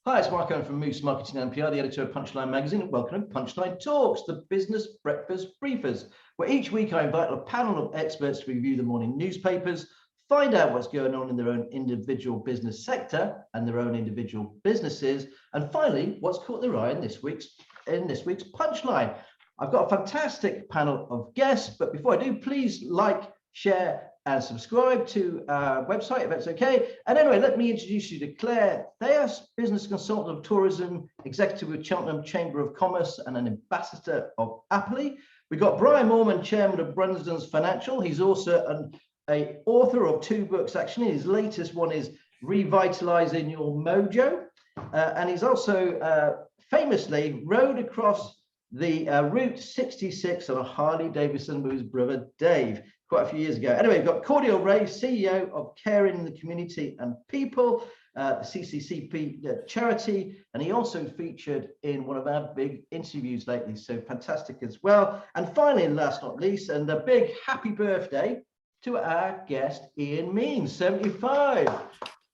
Hi, it's Mark Owen from Moose Marketing and PR, the editor of Punchline Magazine, and welcome to Punchline Talks, the business breakfast briefers, where each week I invite a panel of experts to review the morning newspapers, find out what's going on in their own individual business sector and their own individual businesses, and finally, what's caught their eye in this week's Punchline. I've got a fantastic panel of guests, but before I do, please like, share, and subscribe to our website if that's okay. And anyway, let me introduce you to Claire Thayers, business consultant of tourism, executive with Cheltenham Chamber of Commerce, and an ambassador of Happerley. We've got Brian Morman, chairman of Brunsdon's Financial. He's also an author of 2 books, actually. His latest one is Revitalising Your Mojo. And he's also famously rode across the Route 66 on a Harley Davidson with his brother Dave quite a few years ago. Anyway, we've got Cordell, CEO of Caring the Community and People, the CCCP charity, and he also featured in one of our big interviews lately, so fantastic as well. And finally, last not least, and a big happy birthday to our guest Ian Means, 75.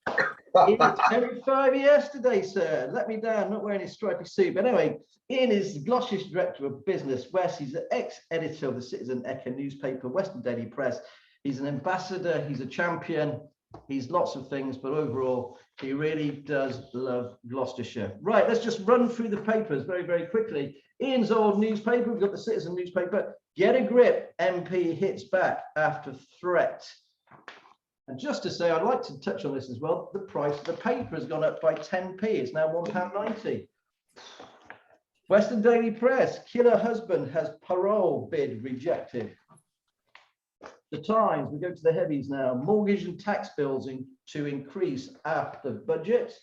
Ian was 75 yesterday, sir. Let me down, not wearing his stripy suit. But anyway, Ian is Gloucestershire Director of Business West. He's the ex-editor of the Citizen Echo newspaper, Western Daily Press. He's an ambassador, he's a champion, he's lots of things, but overall, he really does love Gloucestershire. Right, let's just run through the papers very, very quickly. Ian's old newspaper, we've got the Citizen newspaper. Get a grip, MP hits back after threat. And just to say, I'd like to touch on this as well. The price of the paper has gone up by 10p. It's now £1.90. Western Daily Press, killer husband has parole bid rejected. The Times, we go to the heavies now. Mortgage and tax bills to increase after budget.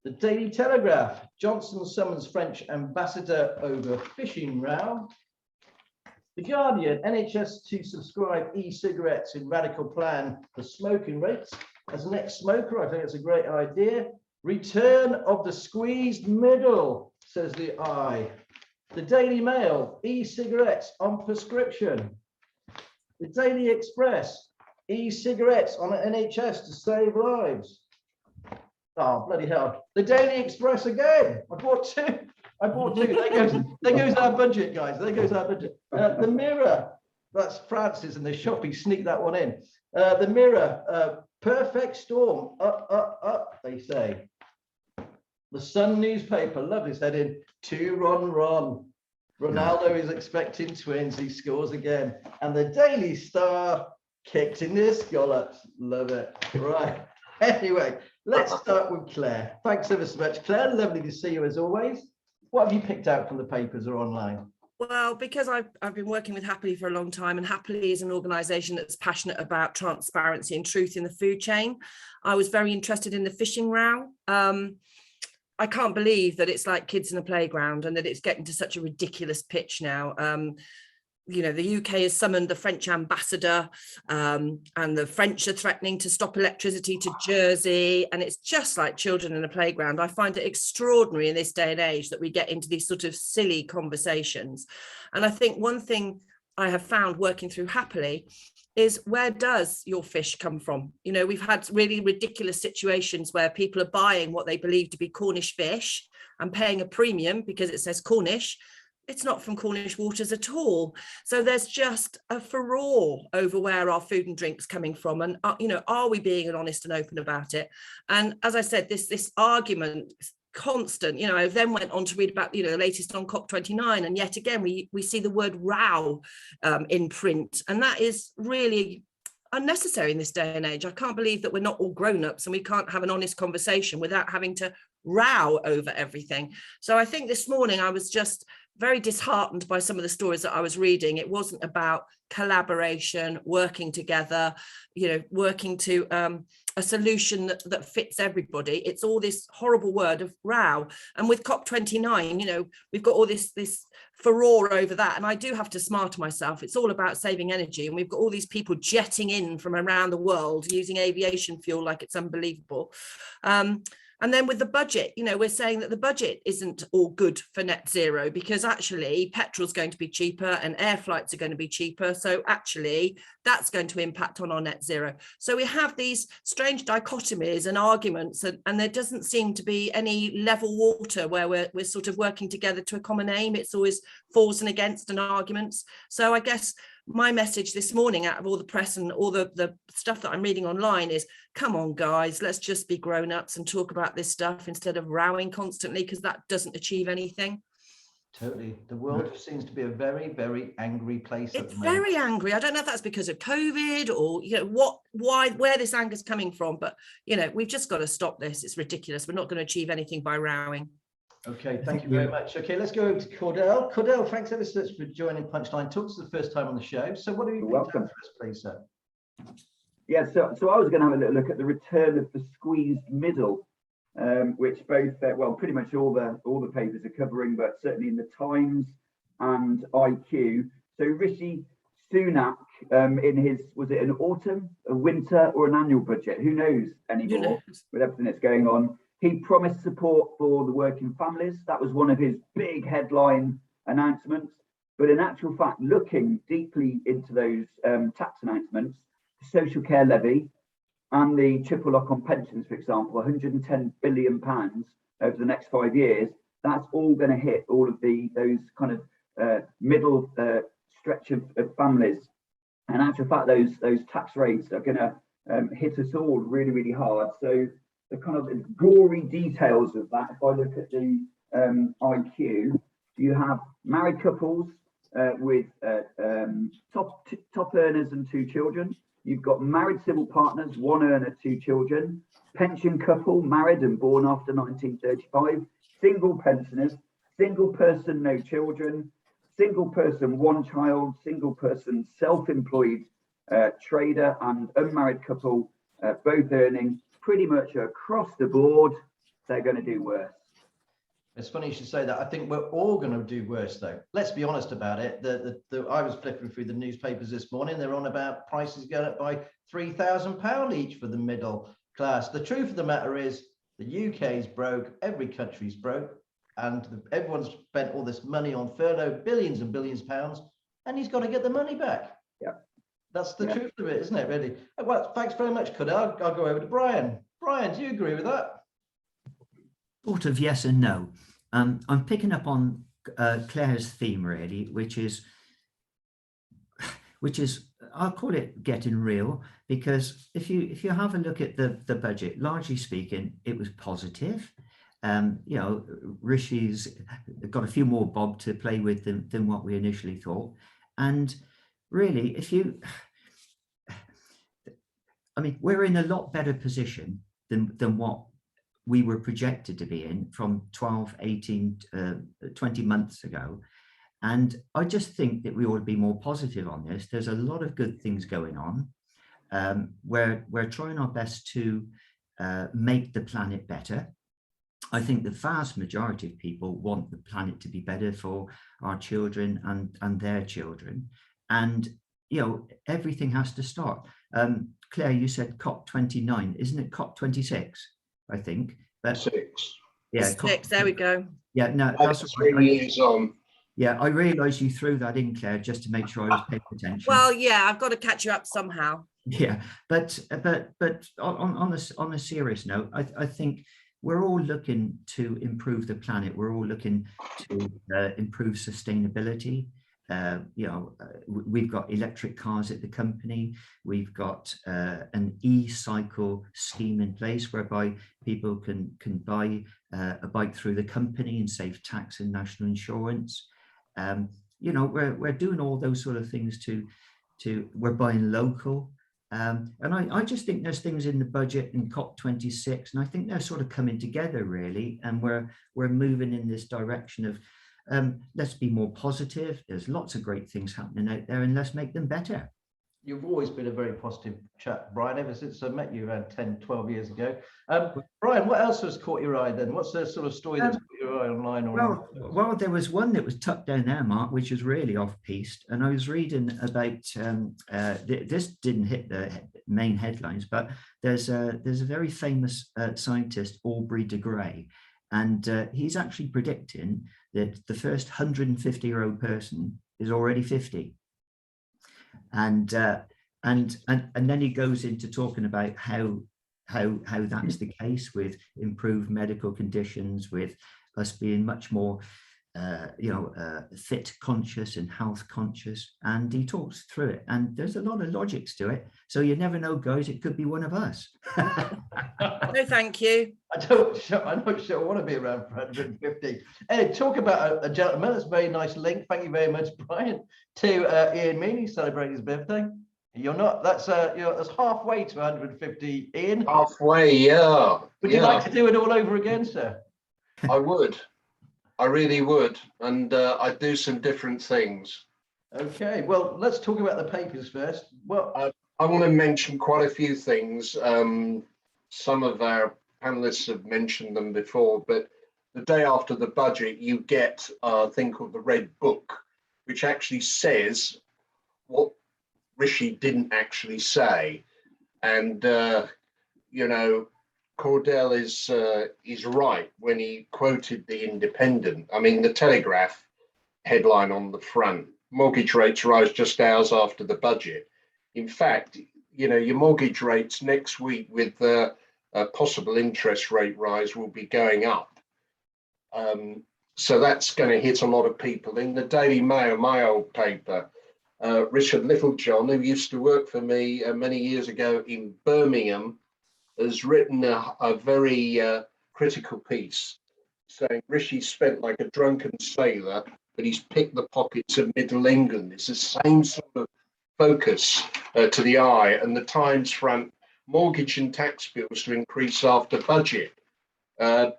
The Daily Telegraph, Johnson summons French ambassador over fishing row. The Guardian, NHS to subscribe e-cigarettes in radical plan for smoking rates. As an ex-smoker, I think it's a great idea. Return of the squeezed middle, says the Eye. The Daily Mail, e-cigarettes on prescription. The Daily Express, e-cigarettes on NHS to save lives. Oh, bloody hell. The Daily Express again. I bought two. There goes our budget, guys. There goes our budget. The Mirror, that's Francis and the shop. He sneaked that one in. The Mirror, perfect storm. Up, they say. The Sun newspaper, love this heading. 2-run. Ronaldo is expecting twins. He scores again. And the Daily Star, kicked in the scallops. Love it. Right. Anyway, let's start with Claire. Thanks ever so much, Claire. Lovely to see you as always. What have you picked out from the papers or online? Well, because I've been working with Happerley for a long time, and Happerley is an organisation that's passionate about transparency and truth in the food chain. I was very interested in the fishing row. I can't believe that it's like kids in a playground and that it's getting to such a ridiculous pitch now. You know, the UK has summoned the French ambassador, and the French are threatening to stop electricity to Jersey, and it's just like children in a playground. I find it extraordinary in this day and age that we get into these sort of silly conversations. And I think one thing I have found working through Happerley is, where does your fish come from? You know, we've had really ridiculous situations where people are buying what they believe to be Cornish fish and paying a premium because it says Cornish. It's not from Cornish waters at all. So there's just a furore over where our food and drink's coming from. And, you know, are we being honest and open about it? And as I said, this argument, constant, you know, I then went on to read about, you know, the latest on COP29. And yet again, we see the word row in print. And that is really unnecessary in this day and age. I can't believe that we're not all grown-ups and we can't have an honest conversation without having to row over everything. So I think this morning I was just very disheartened by some of the stories that I was reading. It wasn't about collaboration, working together, you know, working to a solution that fits everybody. It's all this horrible word of row. And with COP29, you know, we've got all this furore over that. And I do have to smile to myself. It's all about saving energy. And we've got all these people jetting in from around the world using aviation fuel like it's unbelievable. And then with the budget, you know, we're saying that the budget isn't all good for net zero, because actually petrol's going to be cheaper and air flights are going to be cheaper. So actually that's going to impact on our net zero. So we have these strange dichotomies and arguments, and there doesn't seem to be any level water where we're sort of working together to a common aim. It's always fors and against and arguments. So I guess my message this morning, out of all the press and all the stuff that I'm reading online, is come on guys, let's just be grown-ups and talk about this stuff instead of rowing constantly, because that doesn't achieve anything. Totally. The world seems to be a very, very angry place at the moment. It's very angry. I don't know if that's because of COVID or, you know, where this anger's coming from, but, you know, we've just got to stop this. It's ridiculous. We're not going to achieve anything by rowing. Okay, thank you very much. Okay, let's go over to Cordell. Cordell, thanks ever so much for joining Punchline Talks. It's the first time on the show. So what have you been doing for us, please, sir? Yeah, so I was going to have a little look at the return of the squeezed middle, which both, well, pretty much all the papers are covering, but certainly in the Times and IQ. So Rishi Sunak, in his, was it an autumn, a winter, or an annual budget? Who knows anymore with everything that's going on. He promised support for the working families. That was one of his big headline announcements. But in actual fact, looking deeply into those tax announcements, the social care levy and the triple lock on pensions, for example, 110 billion pounds over the next 5 years, that's all going to hit all of those kind of middle stretch of families. And in actual fact, those tax rates are going to hit us all really, really hard. So the kind of gory details of that, if I look at the IQ, you have married couples with top earners and 2 children. You've got married civil partners, 1 earner, 2 children. Pension couple, married and born after 1935. Single pensioners, single person, no children. Single person, 1 child. Single person, self-employed trader, and unmarried couple, both earning. Pretty much across the board, they're going to do worse. It's funny you should say that. I think we're all going to do worse, though. Let's be honest about it. I was flipping through the newspapers this morning. They're on about prices going up by £3,000 each for the middle class. The truth of the matter is the UK's broke, every country's broke, and everyone's spent all this money on furlough, billions and billions of pounds, and he's got to get the money back. Yeah. That's the truth of it, isn't it, really? Well, thanks very much, Cordell. I'll go over to Brian. Brian, do you agree with that? Sort of yes and no. I'm picking up on Claire's theme, really, which is I'll call it getting real, because if you have a look at the budget, largely speaking, it was positive. You know, Rishi's got a few more bob to play with than what we initially thought, and really, I mean, we're in a lot better position than what we were projected to be in from 12, 18, 20 months ago. And I just think that we ought to be more positive on this. There's a lot of good things going on. We're trying our best to make the planet better. I think the vast majority of people want the planet to be better for our children and their children. And, you know, everything has to start. Claire, you said COP29, isn't it COP26, I think? But 6. Yeah, 6, there we go. Yeah, no, that's 3 years on. Yeah, I realised you threw that in, Claire, just to make sure I was paying attention. Well, yeah, I've got to catch you up somehow. Yeah, but on a serious note, I think we're all looking to improve the planet. We're all looking to improve sustainability. You know, we've got electric cars at the company. We've got an e-cycle scheme in place whereby people can buy a bike through the company and save tax and national insurance. You know, we're doing all those sort of things we're buying local. And I just think there's things in the budget in COP26, and I think they're sort of coming together really, and we're moving in this direction of let's be more positive. There's lots of great things happening out there, and let's make them better. You've always been a very positive chap, Brian, ever since I met you around 10, 12 years ago. Brian, what else has caught your eye then? What's the sort of story that's caught your online or Well, there was one that was tucked down there, Mark, which was really off-piste. And I was reading about, this didn't hit the main headlines, but there's a very famous scientist, Aubrey de Grey, and he's actually predicting that the first 150-year-old person is already 50. And then he goes into talking about how that's the case with improved medical conditions, with us being much more fit conscious and health conscious, and he talks through it, and there's a lot of logics to it, so you never know, guys, it could be one of us. No, thank you. I'm not sure I want to be around for 150. Anyway, talk about a gentleman. That's a very nice link. Thank you very much, Brian, to Ian Meany celebrating his birthday. You're not. That's that's halfway to 150, Ian. Halfway, yeah. Would you like to do it all over again, sir? I would. I really would, and I'd do some different things. Okay. Well, let's talk about the papers first. Well, I want to mention quite a few things. Some of our panelists have mentioned them before, but the day after the budget, you get a thing called the Red Book, which actually says what Rishi didn't actually say. And, Cordell is right when he quoted the Independent. I mean, the Telegraph headline on the front, mortgage rates rise just hours after the budget. In fact, your mortgage rates next week with a possible interest rate rise will be going up. So that's going to hit a lot of people. In the Daily Mail, my old paper, Richard Littlejohn, who used to work for me many years ago in Birmingham, has written a very critical piece saying Rishi spent like a drunken sailor, but he's picked the pockets of Middle England. It's the same sort of focus to the eye. And the Times front, mortgage and tax bills to increase after budget. And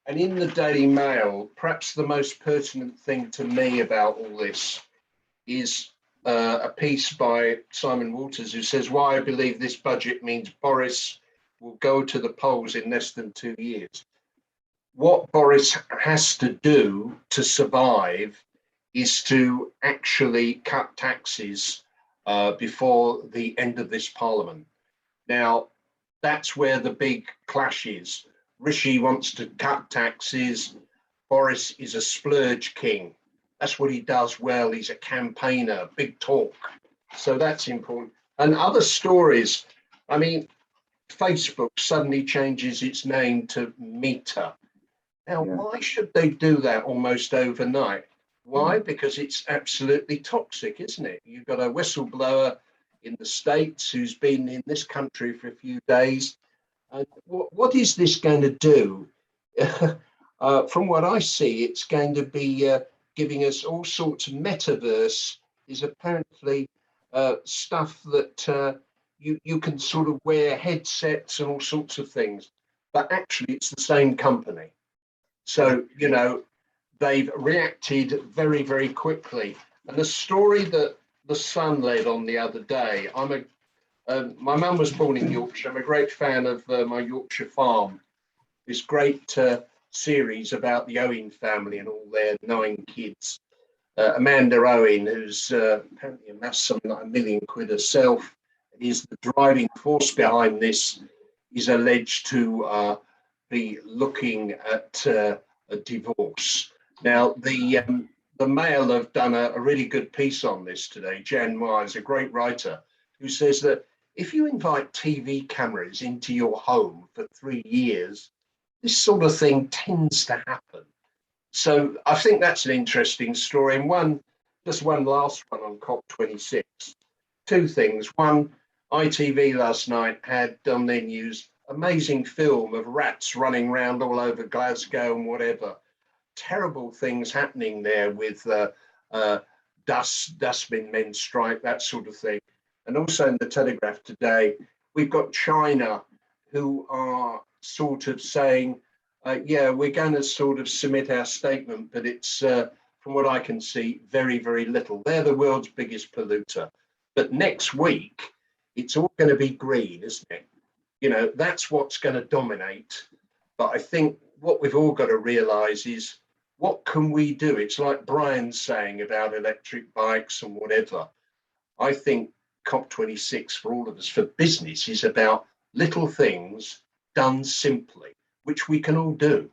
in the Daily Mail, perhaps the most pertinent thing to me about all this is a piece by Simon Walters, who says, why I believe this budget means Boris will go to the polls in less than 2 years. What Boris has to do to survive is to actually cut taxes before the end of this parliament. Now, that's where the big clash is. Rishi wants to cut taxes. Boris is a splurge king. That's what he does well. He's a campaigner, big talk. So that's important. And other stories, I mean, Facebook suddenly changes its name to Meta. Now, why should they do that almost overnight? Why? Because it's absolutely toxic, isn't it? You've got a whistleblower in the States who's been in this country for a few days. And what is this going to do? From what I see, it's going to be giving us all sorts of metaverse is apparently stuff that you can sort of wear headsets and all sorts of things, but actually it's the same company. So, they've reacted very, very quickly. And the story that the Sun led on the other day, my mum was born in Yorkshire. I'm a great fan of my Yorkshire Farm, this great series about the Owen family and all their 9 kids. Amanda Owen, who's apparently amassed something like £1 million herself, is the driving force behind this, is alleged to be looking at a divorce. Now, the Mail have done a really good piece on this today. Jan Myers, a great writer, who says that if you invite TV cameras into your home for 3 years, this sort of thing tends to happen. So I think that's an interesting story. And just one last one on COP26. 2 things. One, ITV last night had on their news amazing film of rats running around all over Glasgow and whatever. Terrible things happening there with dustbin men strike, that sort of thing. And also in the Telegraph today, we've got China who are sort of saying, we're going to sort of submit our statement, but it's, from what I can see, very, very little. They're the world's biggest polluter. But next week, it's all going to be green, isn't it? That's what's going to dominate. But I think what we've all got to realise is, what can we do? It's like Brian's saying about electric bikes and whatever. I think COP26 for all of us, for business, is about little things done simply, which we can all do.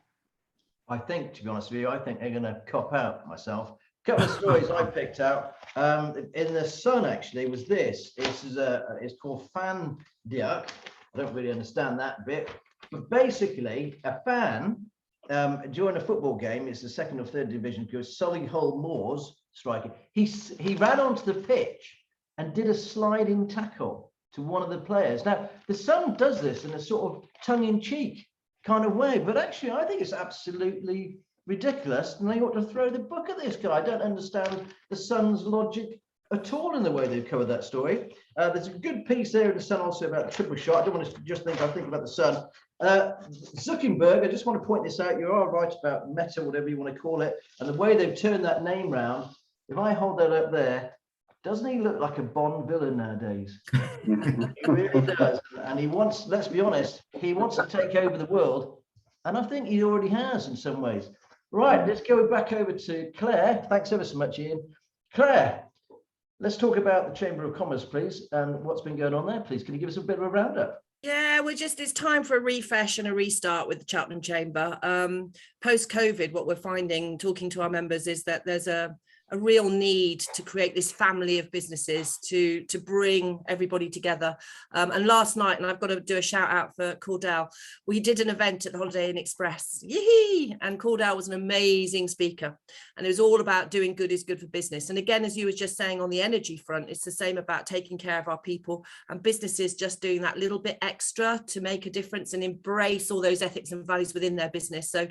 I think, to be honest with you, I think they're going to cop out myself. A couple of stories I picked out in the Sun actually was this. It's called Fan Diak. I don't really understand that bit, but basically a fan during a football game, it's the second or third division, goes Solihull Moors striker. He ran onto the pitch and did a sliding tackle to one of the players. Now the Sun does this in a sort of tongue-in-cheek kind of way, but actually I think it's absolutely ridiculous, and they ought to throw the book at this guy. I don't understand the Sun's logic at all in the way they've covered that story. There's a good piece there in the Sun also about the triple shot. I don't want to just think about the Sun. Zuckerberg, I just want to point this out. You are right about Meta, whatever you want to call it, and the way they've turned that name round. If I hold that up there, doesn't he look like a Bond villain nowadays? He really does. And he wants, let's be honest, he wants to take over the world. And I think he already has in some ways. Right, let's go back over to Claire. Thanks ever so much, Ian. Claire, let's talk about the Chamber of Commerce, please, and what's been going on there, please. Can you give us a bit of a roundup? Yeah, it's time for a refresh and a restart with the Cheltenham Chamber. Post-COVID, what we're finding, talking to our members, is that there's a real need to create this family of businesses to bring everybody together. And last night, and I've got to do a shout out for Cordell, we did an event at the Holiday Inn Express. Yee! And Cordell was an amazing speaker. And it was all about doing good is good for business. And again, as you were just saying on the energy front, it's the same about taking care of our people and businesses just doing that little bit extra to make a difference and embrace all those ethics and values within their business. So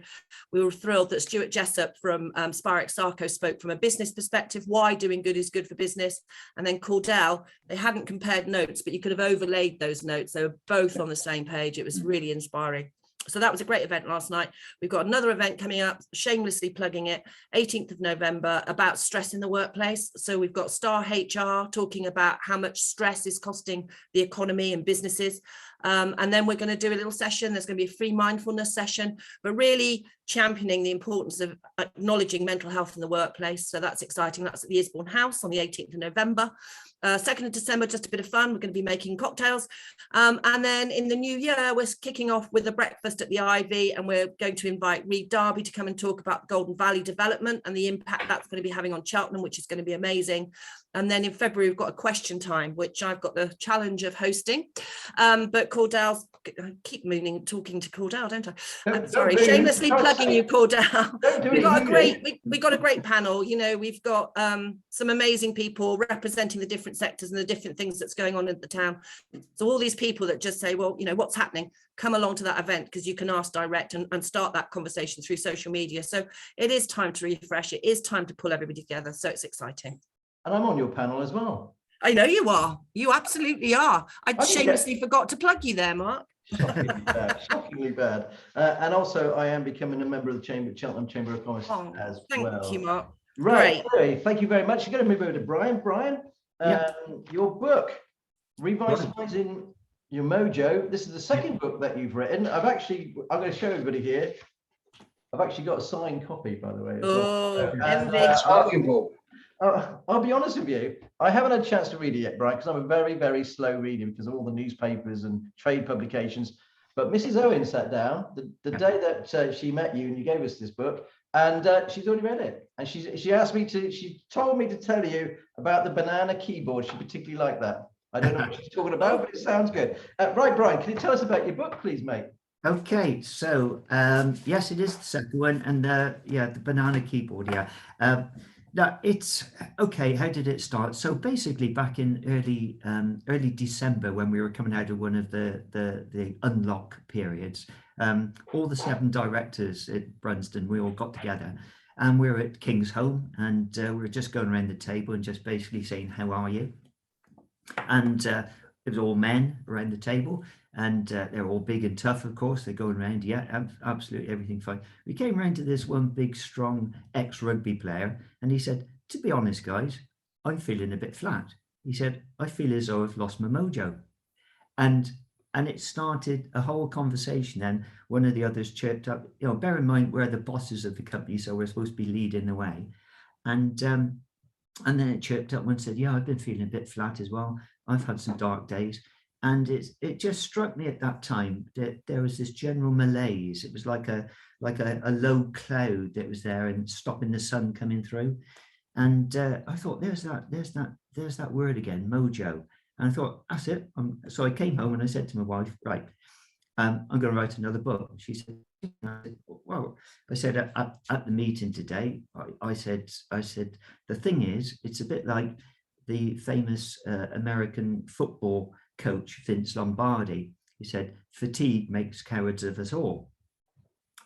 we were thrilled that Stuart Jessup from Spirix Sarco spoke from a business perspective, why doing good is good for business. And then Cordell, they hadn't compared notes, but you could have overlaid those notes. They were both on the same page. It was really inspiring. So that was a great event last night. We've got another event coming up, shamelessly plugging it, 18th of November, about stress in the workplace. So we've got Star HR talking about how much stress is costing the economy and businesses. And then we're going to do a little session. There's going to be a free mindfulness session, but really championing the importance of acknowledging mental health in the workplace. So that's exciting. That's at the Isbourne House on the 18th of November. 2nd of December, just a bit of fun. We're going to be making cocktails. And then in the new year, we're kicking off with a breakfast at the Ivy, and we're going to invite Reed Darby to come and talk about Golden Valley development and the impact that's going to be having on Cheltenham, which is going to be amazing. And then in February, we've got a question time, which I've got the challenge of hosting. But Cordell's, I keep talking to Cordell, don't I? I'm sorry, shamelessly plugging you, Cordell. We got a great panel. You know, we've got some amazing people representing the different sectors and the different things that's going on in the town. So all these people that just say, well, you know, what's happening? Come along to that event, because you can ask direct and start that conversation through social media. So it is time to refresh. It is time to pull everybody together. So it's exciting. And I'm on your panel as well. I know you are. You absolutely are. I shamelessly forgot to plug you there, Mark. Shockingly bad. And also, I am becoming a member of the Cheltenham Chamber of Commerce as well. Thank you, Mark. Right. Anyway, thank you very much. You're going to move over to Brian. Brian, your book, Revitalising Your Mojo. This is the second book that you've written. I'm going to show everybody here. I've actually got a signed copy, by the way. I'll be honest with you, I haven't had a chance to read it yet, Brian, because I'm a very, very slow reader because of all the newspapers and trade publications. But Mrs. Owen sat down the day that she met you and you gave us this book, and she's already read it. And she told me to tell you about the banana keyboard. She particularly liked that. I don't know what she's talking about, but it sounds good. Right, Brian, can you tell us about your book, please, mate? Okay, so yes, it is the second one, and the banana keyboard. Now it's okay. How did it start? So basically, back in early December, when we were coming out of one of the unlock periods, all the 7 directors at Brunsdon, we all got together, and we were at King's Home, and we were just going around the table and just basically saying, "How are you?" And it was all men around the table, and they're all big and tough, of course. They're going around, absolutely everything fine. We came around to this one big, strong ex-rugby player, and he said, "To be honest, guys, I'm feeling a bit flat." He said, "I feel as though I've lost my mojo." And And it started a whole conversation. Then one of the others chirped up, bear in mind, we're the bosses of the company, so we're supposed to be leading the way. And then it chirped up and said, yeah, I've been feeling a bit flat as well. I've had some dark days. And it just struck me at that time that there was this general malaise. It was like a low cloud that was there and stopping the sun coming through. And I thought, there's that word again, mojo. And I thought, that's it. So I came home and I said to my wife, right, I'm going to write another book. She said, well, I said at the meeting today, I said, the thing is, it's a bit like the famous American football coach, Vince Lombardi. He said, fatigue makes cowards of us all.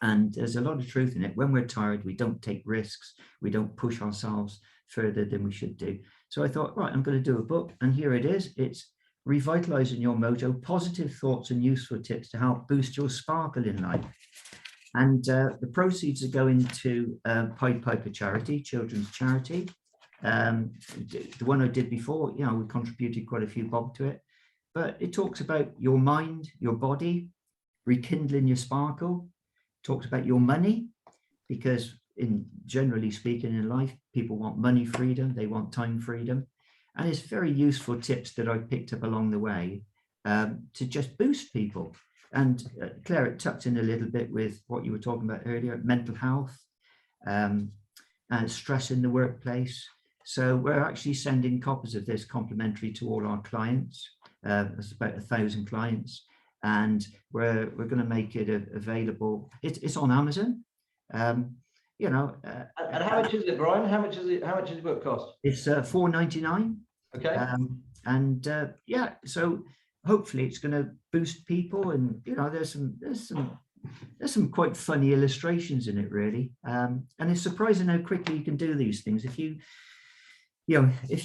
And there's a lot of truth in it. When we're tired, we don't take risks. We don't push ourselves further than we should do. So I thought, right, I'm going to do a book. And here it is. It's Revitalizing Your Mojo, Positive Thoughts and Useful Tips to Help Boost Your Sparkle in Life. And the proceeds are going to Pied Piper Charity, children's charity. The one I did before, we contributed quite a few bob to it. But it talks about your mind, your body, rekindling your sparkle. It talks about your money, because generally speaking in life, people want money freedom, they want time freedom. And it's very useful tips that I picked up along the way to just boost people. And Claire, it tucked in a little bit with what you were talking about earlier, mental health, and stress in the workplace. So we're actually sending copies of this complimentary to all our clients. There's about 1,000 clients, and we're going to make it available. It's on Amazon. And how much is it, Brian? How much does the book cost? It's $4.99. Okay. So hopefully it's going to boost people, and there's some quite funny illustrations in it, really. And it's surprising how quickly you can do these things. If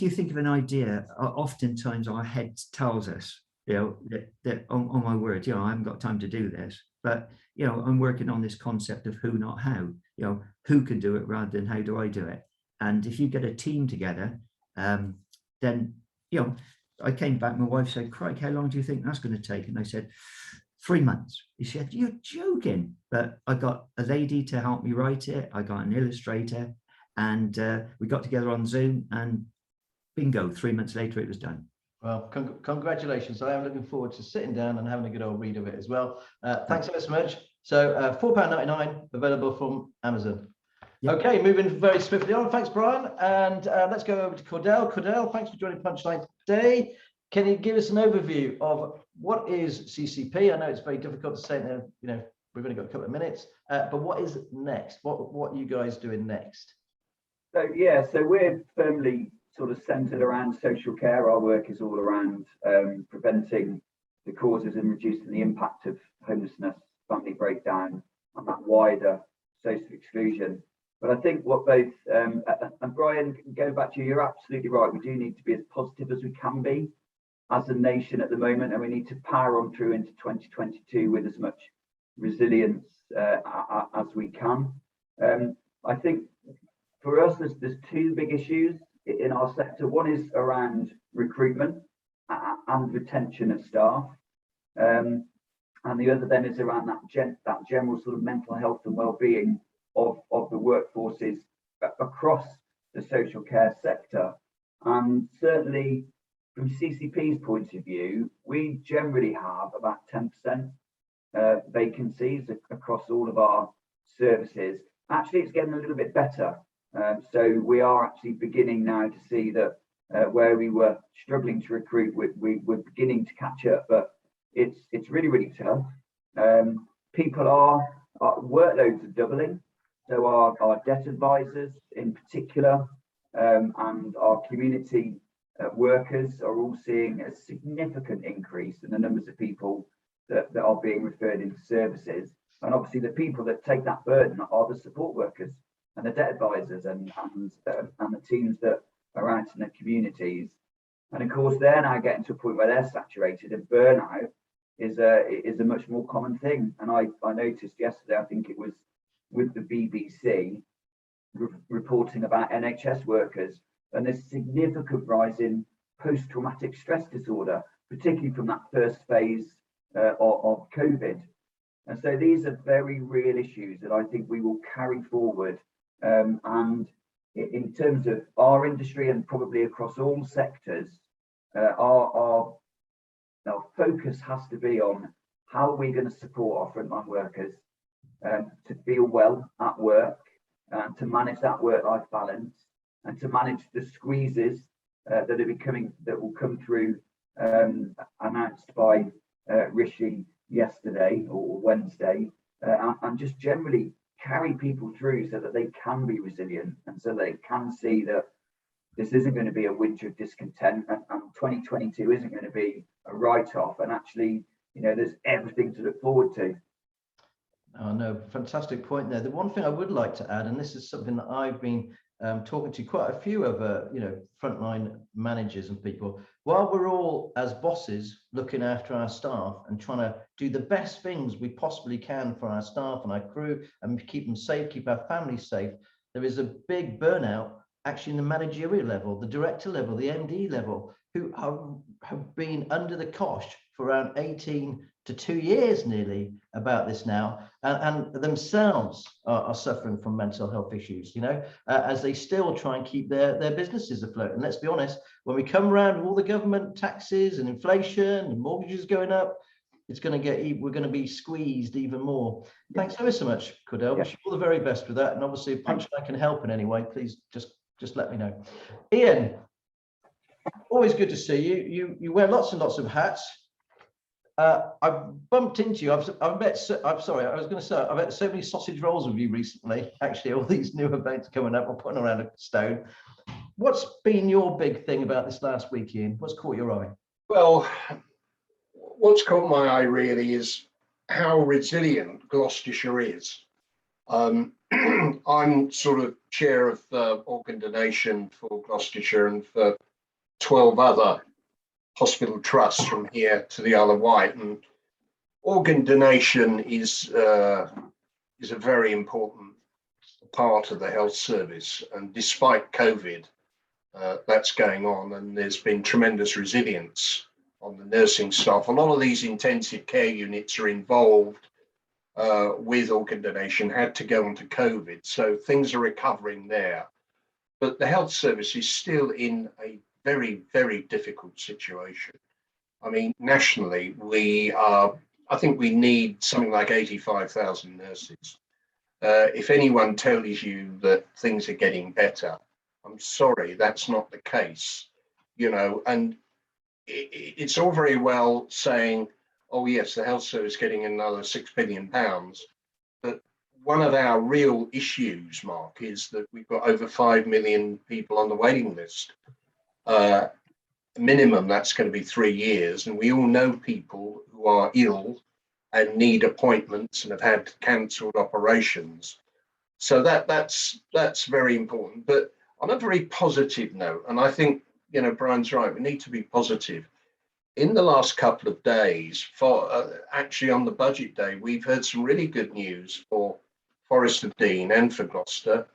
you think of an idea, oftentimes our head tells us, that on my word, I haven't got time to do this. But, I'm working on this concept of who, not how, who can do it rather than how do I do it. And if you get a team together, then, I came back, my wife said, Crike, how long do you think that's going to take? And I said, 3 months. She said, you're joking. But I got a lady to help me write it. I got an illustrator. And we got together on Zoom, and bingo, 3 months later, it was done. Well, congratulations. I am looking forward to sitting down and having a good old read of it as well. Thanks ever so much. So £4.99 available from Amazon. Yep. Okay, moving very swiftly on. Thanks, Brian. And let's go over to Cordell. Cordell, thanks for joining Punchline today. Can you give us an overview of what is CCP? I know it's very difficult to say now, we've only got a couple of minutes, but what is next? What are you guys doing next? So we're firmly sort of centered around social care. Our work is all around preventing the causes and reducing the impact of homelessness, family breakdown, and that wider social exclusion. But I think what both, and Brian, going back to you, you're absolutely right. We do need to be as positive as we can be as a nation at the moment, and we need to power on through into 2022 with as much resilience as we can. I think for us, there's two big issues in our sector. One is around recruitment and retention of staff, and the other then is around that general sort of mental health and well-being of the workforces across the social care sector. And certainly from CCP's point of view, we generally have about 10% vacancies across all of our services. Actually, it's getting a little bit better. So we are actually beginning now to see that where we were struggling to recruit, we're beginning to catch up, but it's really, really tough. Our workloads are doubling. So our debt advisors in particular, and our community workers are all seeing a significant increase in the numbers of people that are being referred into services. And obviously the people that take that burden are the support workers and the debt advisors and the teams that are out in the communities. And of course, they're now getting to a point where they're saturated, and burnout is a much more common thing. And I noticed yesterday, I think it was with the BBC, reporting about NHS workers and this significant rise in post-traumatic stress disorder, particularly from that first phase of COVID. And so these are very real issues that I think we will carry forward. And in terms of our industry and probably across all sectors, our focus has to be on how we're going to support our frontline workers to feel well at work, to manage that work-life balance, and to manage the squeezes that will come through, announced by Rishi yesterday or Wednesday, and just generally carry people through so that they can be resilient and so they can see that this isn't going to be a winter of discontent, and 2022 isn't going to be a write-off, and actually, there's everything to look forward to. Oh no, fantastic point there. The one thing I would like to add, and this is something that I've been talking to quite a few of frontline managers and people, while we're all as bosses looking after our staff and trying to do the best things we possibly can for our staff and our crew and keep them safe, keep our families safe, there is a big burnout actually in the managerial level, the director level, the MD level, who have been under the cosh for around 18 to 2 years nearly about this now, and themselves are suffering from mental health issues, as they still try and keep their businesses afloat. And let's be honest, when we come around with all the government taxes and inflation and mortgages going up, we're going to be squeezed even more. Thanks ever so much, Cordell. Wish you all the very best with that. And obviously, if Punchline can help in any way, please just let me know. Ian, always good to see you. You wear lots and lots of hats. I've bumped into you. I've met so many sausage rolls with you recently. Actually, all these new events coming up, we're putting around a stone. What's been your big thing about this last week, Ian? What's caught your eye? Well, what's caught my eye really is how resilient Gloucestershire is. I'm sort of chair of organ donation for Gloucestershire and for 12 other hospital trusts from here to the Isle of Wight, and organ donation is a very important part of the health service. And despite COVID, that's going on, and there's been tremendous resilience on the nursing staff. A lot of these intensive care units are involved with organ donation, had to go onto COVID, so things are recovering there. But the health service is still in a very, very difficult situation. I mean, nationally, I think we need something like 85,000 nurses. If anyone tells you that things are getting better, I'm sorry, that's not the case, and it's all very well saying, oh yes, the health service is getting another £6 billion. But one of our real issues, Mark, is that we've got over 5 million people on the waiting list. Minimum, that's going to be 3 years. And we all know people who are ill and need appointments and have had cancelled operations. So that's very important. But on a very positive note, and I think, Brian's right, we need to be positive. In the last couple of days, actually on the budget day, we've heard some really good news for Forest of Dean and for Gloucester.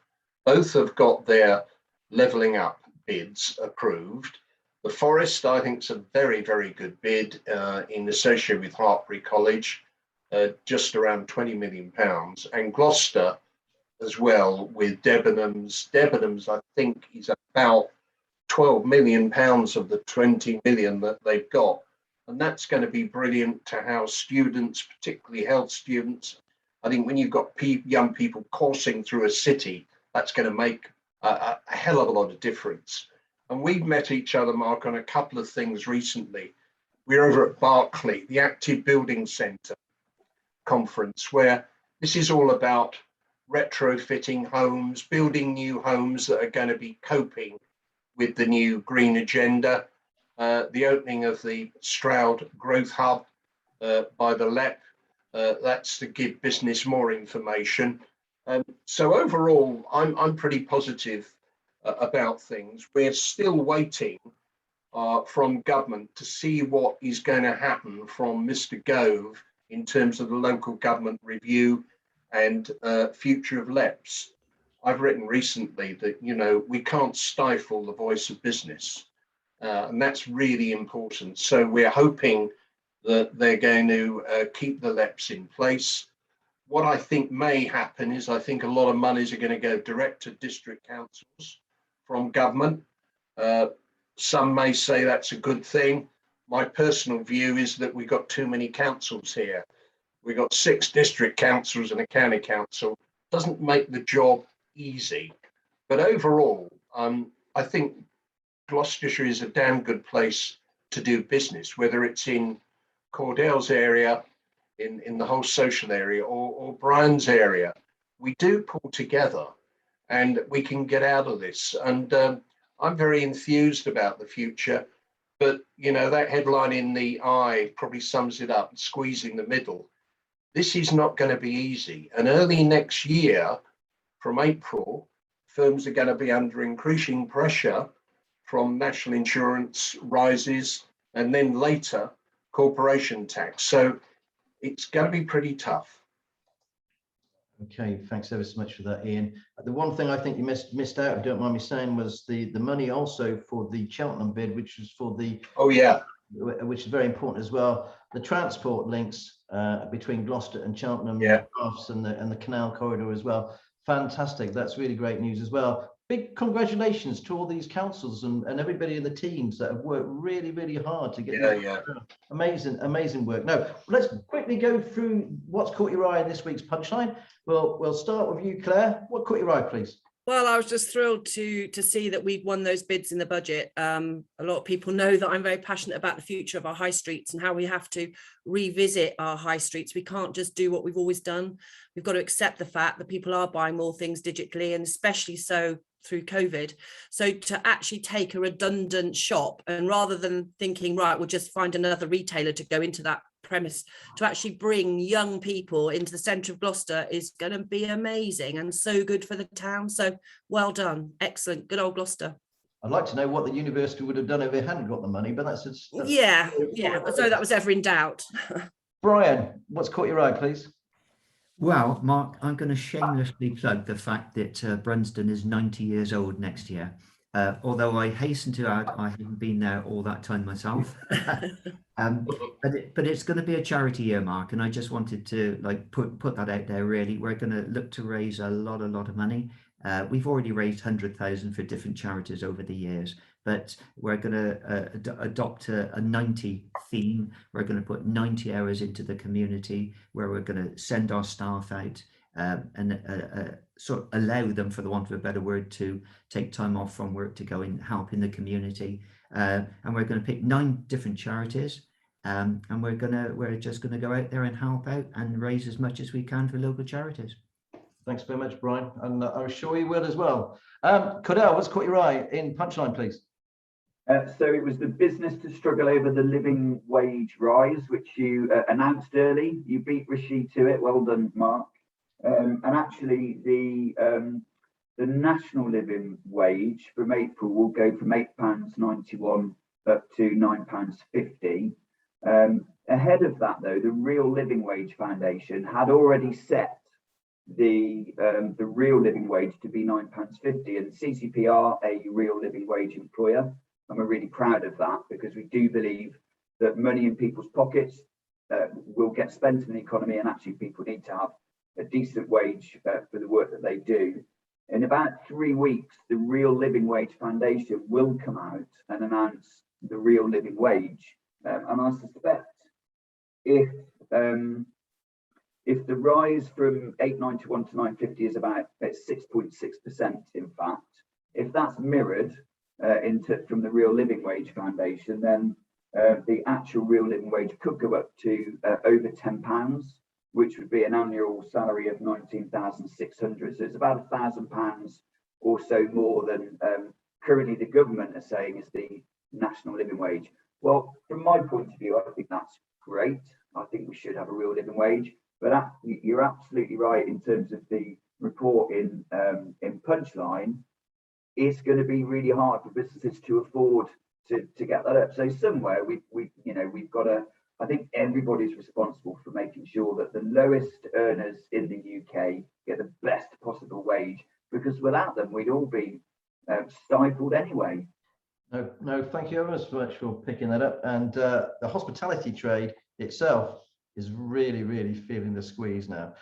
Both have got their levelling up bids approved. The Forest, I think, is a very, very good bid in association with Happerley College, just around £20 million. And Gloucester as well with Debenhams. Debenhams, I think, is about £12 million of the 20 million that they've got. And that's going to be brilliant to house students, particularly health students. I think when you've got young people coursing through a city, that's going to make a hell of a lot of difference. And we've met each other, Mark, on a couple of things recently. We're over at Berkeley, the Active Building Centre conference, where this is all about retrofitting homes, building new homes that are going to be coping with the new green agenda. The opening of the Stroud Growth Hub by the LEP, that's to give business more information. So overall, I'm pretty positive about things. We're still waiting from government to see what is going to happen from Mr. Gove in terms of the local government review and future of LEPs. I've written recently that, we can't stifle the voice of business. And that's really important. So we're hoping that they're going to keep the LEPs in place. What I think may happen is I think a lot of monies are going to go direct to district councils from government. Some may say that's a good thing. My personal view is that we've got too many councils here. We've got 6 district councils and a county council. Doesn't make the job easy. But overall, I think Gloucestershire is a damn good place to do business, whether it's in Cordell's area, in the whole social area, or Brian's area. We do pull together and we can get out of this. And I'm very enthused about the future. But, you know, that headline in the Eye probably sums it up, squeezing the middle. This is not going to be easy. And early next year, from April, firms are going to be under increasing pressure from national insurance rises and then later corporation tax. So it's going to be pretty tough. Okay, thanks ever so much for that, Ian. The one thing I think you missed out, if you don't mind me saying, was the money also for the Cheltenham bid, which was for the which is very important as well. The transport links between Gloucester and Cheltenham, and the canal corridor as well. Fantastic. That's really great news as well. Big congratulations to all these councils and everybody in the teams that have worked really, really hard to get amazing work. Now, let's quickly go through what's caught your eye in this week's Punchline. We'll start with you, Claire. What caught your eye, please? Well, I was just thrilled to see that we'd won those bids in the budget. A lot of people know that I'm very passionate about the future of our high streets and how we have to revisit our high streets. We can't just do what we've always done. We've got to accept the fact that people are buying more things digitally, and especially so through COVID. So to actually take a redundant shop, and rather than thinking, right, we'll just find another retailer to go into that premise, to actually bring young people into the centre of Gloucester is going to be amazing and so good for the town. So well done. Excellent. Good old Gloucester. I'd like to know what the university would have done if it hadn't got the money, but that's yeah. So that was ever in doubt. Brian, what's caught your eye, please? Well, Mark, I'm going to shamelessly plug the fact that Brunsdon is 90 years old next year. Although I hasten to add, I haven't been there all that time myself. But it's going to be a charity year, Mark, and I just wanted to put that out there. Really, we're going to look to raise a lot of money. We've already raised 100,000 for different charities over the years, but we're going to adopt a 90 theme. We're going to put 90 hours into the community, where we're going to send our staff out and sort of allow them, for the want of a better word, to take time off from work to go and help in the community. And we're going to pick 9 different charities, and we're just going to go out there and help out and raise as much as we can for local charities. Thanks very much, Brian, and I'm sure you will as well. Cordell, what's caught your eye in Punchline, please? So it was the business to struggle over the living wage rise, which you announced early. You beat Rishi to it. Well done, Mark. And actually, the national living wage from April will go from £8.91 up to £9.50. Ahead of that, though, the Real Living Wage Foundation had already set the real living wage to be £9.50, and CCP are a real living wage employer, and we're really proud of that, because we do believe that money in people's pockets will get spent in the economy, and actually people need to have a decent wage for the work that they do. In about 3 weeks, the Real Living Wage Foundation will come out and announce the real living wage, and I suspect if the rise from £8.91 to £9.50 is about 6.6%, in fact, if that's mirrored from the Real Living Wage Foundation, then the actual real living wage could go up to over £10, which would be an annual salary of £19,600. So it's about £1,000 or so more than currently the government are saying is the national living wage. Well, from my point of view, I think that's great. I think we should have a real living wage. But you're absolutely right in terms of the report in Punchline. It's going to be really hard for businesses to afford to get that up. So somewhere we've got to. I think everybody's responsible for making sure that the lowest earners in the UK get the best possible wage, because without them, we'd all be stifled anyway. No, thank you ever so much for picking that up. And the hospitality trade itself is really, really feeling the squeeze now.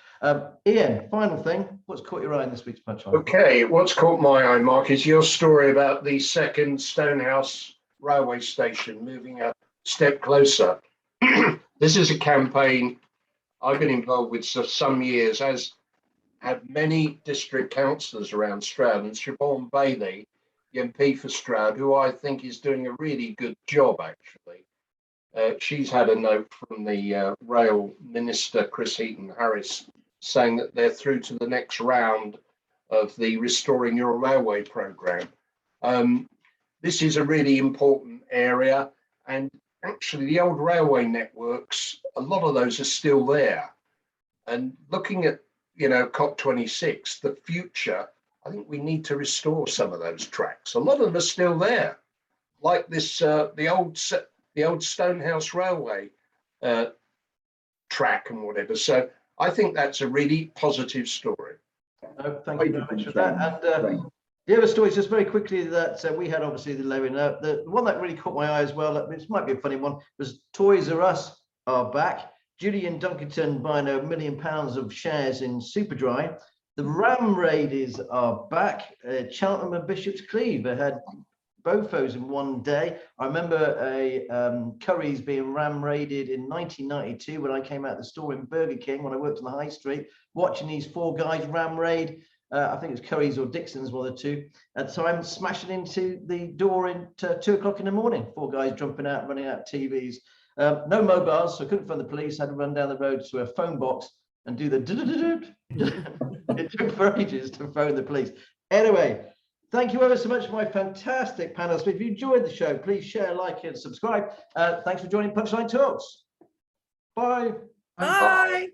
Ian, final thing, what's caught your eye in this week's Punchline? Okay, what's caught my eye, Mark, is your story about the second Stonehouse railway station moving a step closer. This is a campaign I've been involved with for some years, as have many district councillors around Stroud, and Siobhan Bailey, the MP for Stroud, who I think is doing a really good job, actually. She's had a note from the rail minister, Chris Heaton-Harris, saying that they're through to the next round of the Restoring Your Railway programme. This is a really important area, and actually the old railway networks, a lot of those are still there. And looking at, you know, COP26, the future, I think we need to restore some of those tracks. A lot of them are still there, like this, the old Stonehouse Railway track and whatever. So I think that's a really positive story. Thank you very much for that. And the other stories, just very quickly, that we had obviously the lowering up. The one that really caught my eye as well, this might be a funny one, was Toys R Us are back. Julian Dunkerton buying £1 million of shares in Superdry. The Ram Raiders are back. Cheltenham and Bishop's Cleeve had both those in one day. I remember Curry's being ram raided in 1992 when I came out of the store in Burger King when I worked on the high street, watching these four guys ram raid. I think it was Curry's or Dixon's, one of the two. At the time, smashing into the door at 2 o'clock in the morning. Four guys jumping out, running out TVs. No mobiles, so I couldn't phone the police. I had to run down the road to a phone box and do the It took for ages to phone the police. Anyway, thank you ever so much, my fantastic panelists. If you enjoyed the show, please share, like, and subscribe. Thanks for joining Punchline Talks. Bye. Bye.